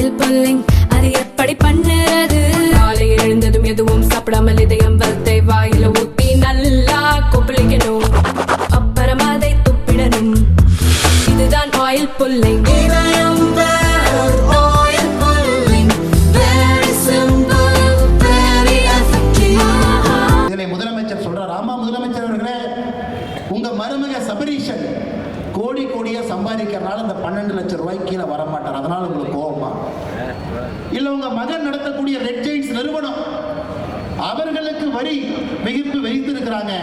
Oil pulling, அது எப்படி பண்ணுறது? காலையில் எழுந்ததும் எதுவும் சாப்பிடாமல் இதயம் வளத்தை வாயில ஊத்தி நல்லா கொப்பளிக்கணும், அப்புறம் அதை துப்பிடணும். இதுதான் ஆயில் புல்லிங். முதலமைச்சர் சொல்றார், ஆமா முதலமைச்சர் அவர்களே, உங்க மருமக சபரீஷன் கோடி கோடியா சம்பாதிக்கிறனால இந்த 12 லட்சம் ரூபாய் கீழே வரமாட்டார், அதனால உங்களுக்கு கோபமா? இல்ல உங்க மகன் நடத்தக்கூடிய ரெட் ஜெயின்ஸ் நிறுவனம் அவர்களுக்கு வரி விகிப்பு வைத்திருக்கிறாங்க,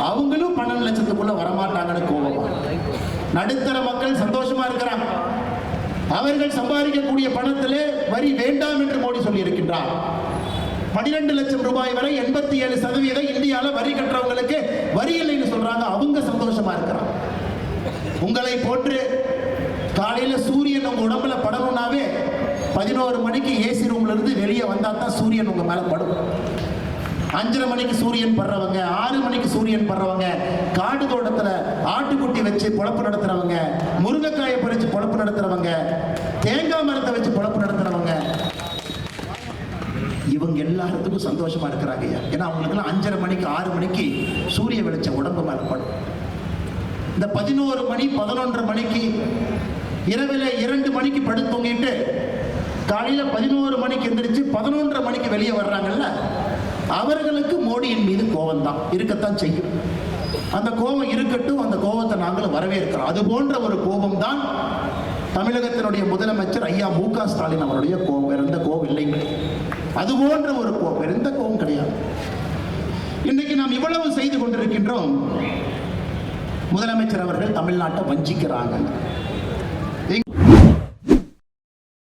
அவங்களும் 12 லட்சத்துக்குள்ள வரமாட்டாங்கன்னு கோபமா? நடுத்தர மக்கள் சந்தோஷமா இருக்கிறாங்க, அவர்கள் சம்பாதிக்கக்கூடிய பணத்திலே வரி வேண்டாம் என்று மோடி சொல்லி இருக்கின்றார். 12 லட்சம் ரூபாய் வரை 87% இந்தியாவில் வரி கட்டுறவங்களுக்கு வரி இல்லைன்னு சொல்றாங்க, அவங்க சந்தோஷமா இருக்கிறாங்க. உங்களை போன்று காலையில சூரியன் உங்க உடம்புல படணும்னாவே 11 மணிக்கு ஏசி ரூம்ல இருந்து வெளியே வந்தா தான் சூரியன் உங்க மேல படும். 5:30 மணிக்கு சூரியன் படுறவங்க, 6 மணிக்கு சூரியன் படுறவங்க, காடு தோட்டத்துல ஆட்டுக்குட்டி வச்சு பொழப்பு நடத்துறவங்க, முருங்கைக்காயை பறிச்சு பொழப்பு நடத்துறவங்க, தேங்காய் மரத்தை வச்சு பொழப்பு நடத்துறவங்க, இவங்க எல்லாத்துக்கும் சந்தோஷமா இருக்கிறாங்க. ஏன்னா அவங்களுக்கு 5:30 மணிக்கு 6 மணிக்கு சூரிய வெளிச்சம் உடம்பு மேல படும். இந்த 11 மணி 11:30 மணிக்கு இரவில் 2 மணிக்கு படுத்து தூங்கிட்டு காலையில 11 மணிக்கு எந்திரிச்சு 11:30 மணிக்கு வெளியே வர்றாங்கல்ல, அவர்களுக்கு மோடியின் மீது கோபம் தான் இருக்கத்தான் செய்யும். அந்த கோபம் இருக்கட்டும், அந்த கோபத்தை நாங்களும் வரவேற்கிறோம். அது போன்ற ஒரு கோபம் தான் தமிழகத்தினுடைய முதலமைச்சர் ஐயா மு.க. ஸ்டாலின் அவருடைய கோபம். வேற எந்த கோபம் இல்லைங்க, அது போன்ற ஒரு கோபம், வேற எந்த கோபம் கிடையாது. இன்னைக்கு நாம் இவ்வளவு செய்து கொண்டிருக்கின்றோம், முதலமைச்சர் அவர்கள் தமிழ்நாட்டை வஞ்சிக்கிறாங்க.